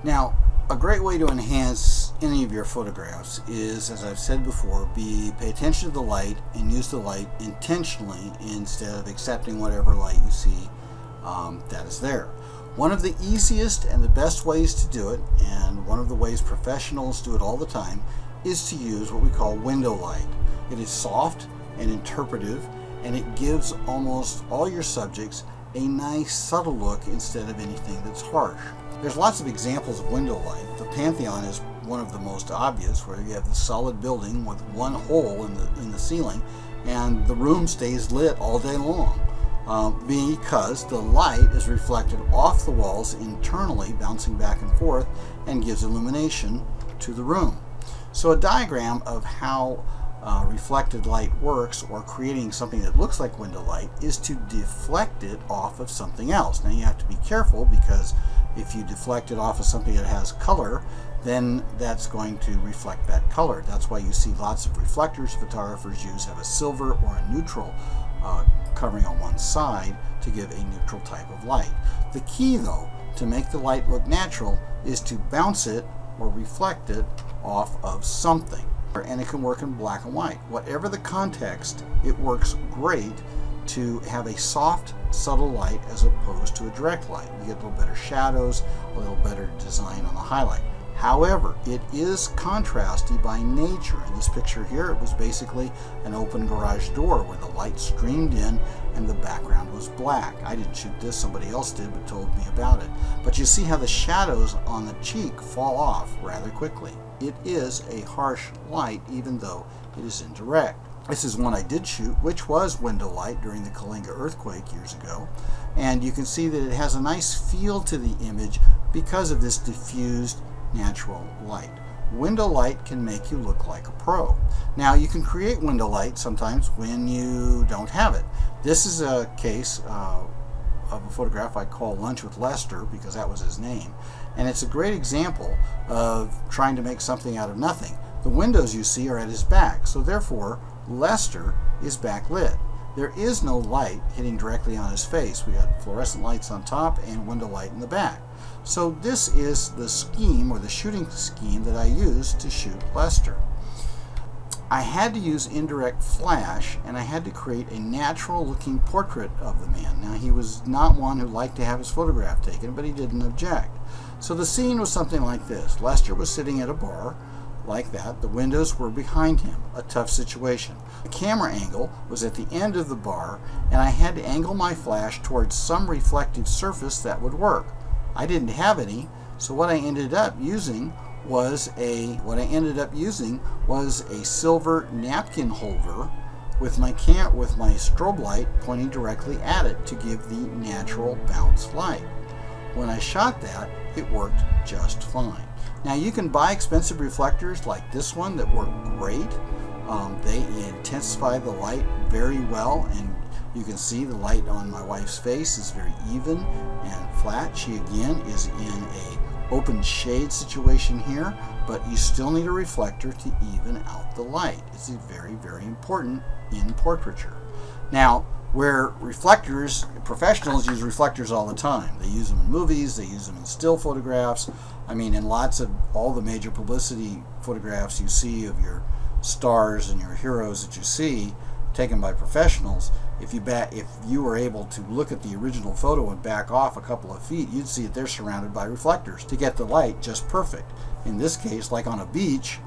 Now, a great way to enhance any of your photographs is, as I've said before, pay attention to the light and use the light intentionally instead of accepting whatever light you see that is there. One of the easiest and the best ways to do it, and one of the ways professionals do it all the time, is to use what we call window light. It is soft and interpretive, and it gives almost all your subjects a nice subtle look instead of anything that's harsh. There's lots of examples of window light. The Pantheon is one of the most obvious, where you have the solid building with one hole in the ceiling, and the room stays lit all day long. Because the light is reflected off the walls internally, bouncing back and forth, and gives illumination to the room. So a diagram of how reflected light works, or creating something that looks like window light, is to deflect it off of something else. Now you have to be careful, because if you deflect it off of something that has color, then that's going to reflect that color. That's why you see lots of reflectors photographers use have a silver or a neutral covering on one side to give a neutral type of light. The key, though, to make the light look natural is to bounce it or reflect it off of something. And it can work in black and white. Whatever the context, it works great to have a soft, subtle light as opposed to a direct light. You get a little better shadows, a little better design on the highlight. However, it is contrasty by nature. In this picture here, it was basically an open garage door where the light streamed in and the background was black. I didn't shoot this, somebody else did, but told me about it. But you see how the shadows on the cheek fall off rather quickly. It is a harsh light, even though it is indirect. This is one I did shoot, which was window light during the Kalinga earthquake years ago. And you can see that it has a nice feel to the image because of this diffused natural light. Window light can make you look like a pro. Now, you can create window light sometimes when you don't have it. This is a case of a photograph I call Lunch with Lester, because that was his name. And it's a great example of trying to make something out of nothing. The windows you see are at his back, so therefore Lester is backlit. There is no light hitting directly on his face. We got fluorescent lights on top and window light in the back. So this is the scheme, or the shooting scheme, that I used to shoot Lester. I had to use indirect flash, and I had to create a natural looking portrait of the man. Now, he was not one who liked to have his photograph taken, but he didn't object. So the scene was something like this. Lester was sitting at a bar like that. The windows were behind him. A tough situation. The camera angle was at the end of the bar, and I had to angle my flash towards some reflective surface that would work. I didn't have any, so what I ended up using was a silver napkin holder with my strobe light pointing directly at it to give the natural bounce light. When I shot that, it worked just fine. Now, you can buy expensive reflectors like this one that work great. They intensify the light very well, and you can see the light on my wife's face is very even and flat. She again is in a open shade situation here, but you still need a reflector to even out the light. It's very, very important in portraiture. Now, where professionals use reflectors all the time. They use them in movies, they use them in still photographs. I mean, in lots of all the major publicity photographs you see of your stars and your heroes that you see taken by professionals, if you were able to look at the original photo and back off a couple of feet, you'd see that they're surrounded by reflectors to get the light just perfect. In this case, like on a beach,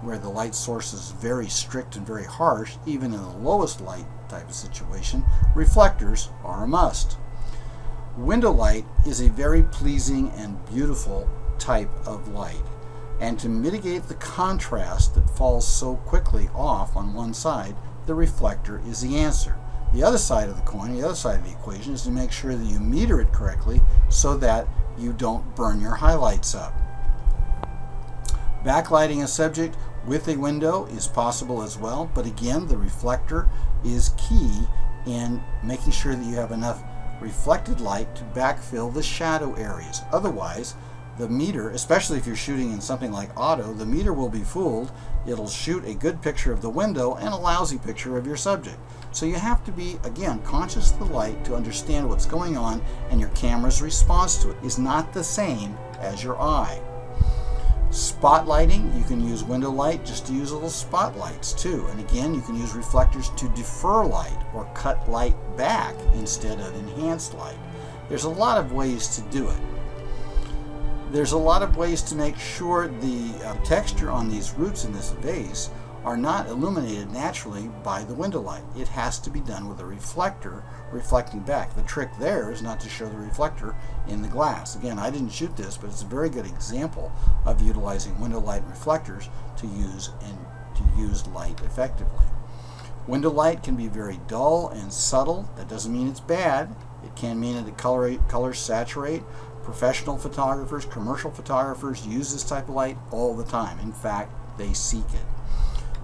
where the light source is very strict and very harsh, even in the lowest light type of situation, reflectors are a must. Window light is a very pleasing and beautiful type of light. And to mitigate the contrast that falls so quickly off on one side, the reflector is the answer. The other side of the coin, the other side of the equation, is to make sure that you meter it correctly so that you don't burn your highlights up. Backlighting a subject with a window is possible as well, but again, the reflector is key in making sure that you have enough reflected light to backfill the shadow areas. Otherwise, the meter, especially if you're shooting in something like auto, the meter will be fooled. It'll shoot a good picture of the window and a lousy picture of your subject. So you have to be, again, conscious of the light to understand what's going on, and your camera's response to it is not the same as your eye. Spotlighting, you can use window light just to use little spotlights too. And again, you can use reflectors to defer light or cut light back instead of enhance light. There's a lot of ways to do it. There's a lot of ways to make sure the texture on these roots in this vase are not illuminated naturally by the window light. It has to be done with a reflector reflecting back. The trick there is not to show the reflector in the glass. Again, I didn't shoot this, but it's a very good example of utilizing window light and reflectors to use light effectively. Window light can be very dull and subtle. That doesn't mean it's bad. It can mean that the colors saturate. Professional photographers, commercial photographers use this type of light all the time. In fact, they seek it.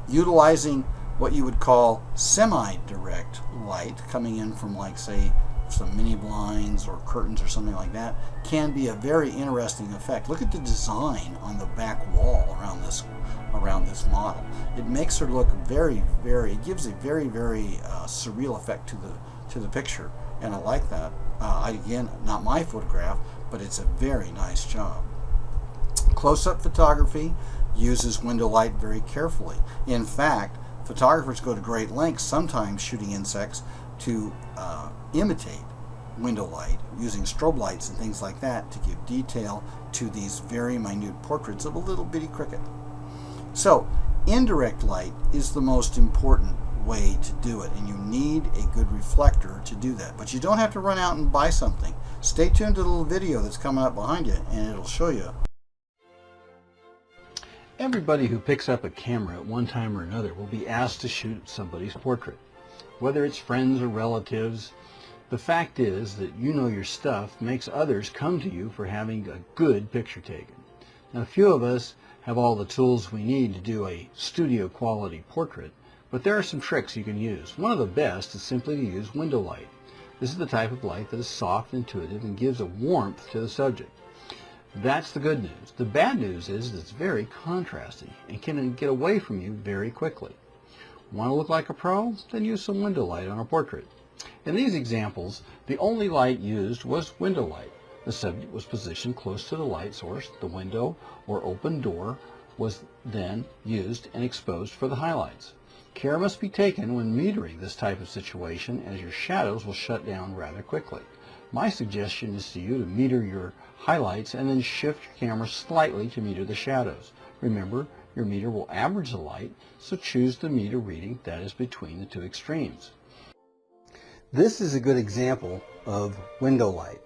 Utilizing what you would call semi-direct light coming in from, like, say, some mini blinds or curtains or something like that can be a very interesting effect. Look at the design on the back wall around this model. It makes her look it gives a very surreal effect to the picture, and I like that. Again, not my photograph, but it's a very nice job. Close-up photography uses window light very carefully. In fact, photographers go to great lengths, sometimes shooting insects, to imitate window light, using strobe lights and things like that to give detail to these very minute portraits of a little bitty cricket. So, indirect light is the most important way to do it, and you need a good reflector to do that. But you don't have to run out and buy something. Stay tuned to the little video that's coming up behind you, and it'll show you. Everybody who picks up a camera at one time or another will be asked to shoot somebody's portrait, whether it's friends or relatives. The fact is that you know your stuff makes others come to you for having a good picture taken. Now, a few of us have all the tools we need to do a studio quality portrait, but there are some tricks you can use. One of the best is simply to use window light. This is the type of light that is soft, intuitive, and gives a warmth to the subject. That's the good news. The bad news is that it's very contrasty and can get away from you very quickly. Want to look like a pro? Then use some window light on a portrait. In these examples, the only light used was window light. The subject was positioned close to the light source. The window or open door was then used and exposed for the highlights. Care must be taken when metering this type of situation, as your shadows will shut down rather quickly. My suggestion is to you to meter your highlights and then shift your camera slightly to meter the shadows. Remember, your meter will average the light, so choose the meter reading that is between the two extremes. This is a good example of window light.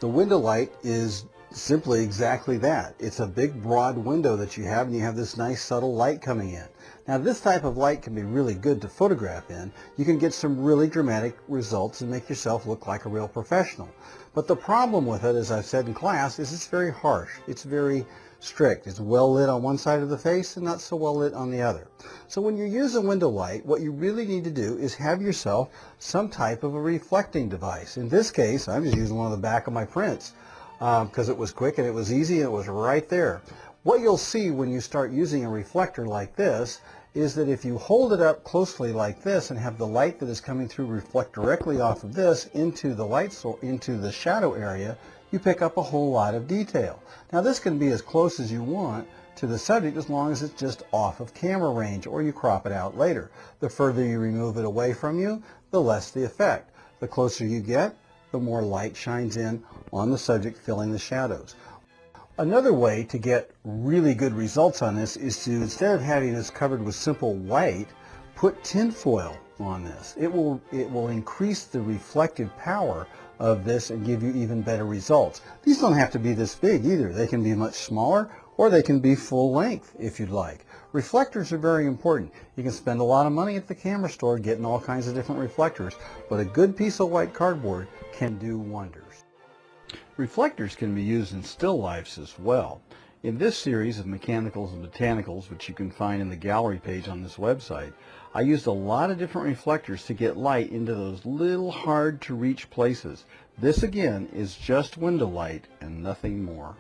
The window light is simply exactly that. It's a big broad window that you have, and you have this nice subtle light coming in. Now, this type of light can be really good to photograph in. You can get some really dramatic results and make yourself look like a real professional. But the problem with it, as I've said in class, is it's very harsh. It's very strict. It's well lit on one side of the face and not so well lit on the other. So when you use a window light, what you really need to do is have yourself some type of a reflecting device. In this case, I'm just using one of the back of my prints because it was quick and it was easy and it was right there. What you'll see when you start using a reflector like this is that if you hold it up closely like this and have the light that is coming through reflect directly off of this into the light source, into the shadow area, you pick up a whole lot of detail. Now, this can be as close as you want to the subject as long as it's just off of camera range, or you crop it out later. The further you remove it away from you, the less the effect. The closer you get, the more light shines in on the subject, filling the shadows. Another way to get really good results on this is to, instead of having this covered with simple white, put tin foil on this. It will increase the reflective power of this and give you even better results. These don't have to be this big either. They can be much smaller, or they can be full length if you'd like. Reflectors are very important. You can spend a lot of money at the camera store getting all kinds of different reflectors, but a good piece of white cardboard can do wonders. Reflectors can be used in still lifes as well. In this series of mechanicals and botanicals, which you can find in the gallery page on this website, I used a lot of different reflectors to get light into those little hard to reach places. This again is just window light and nothing more.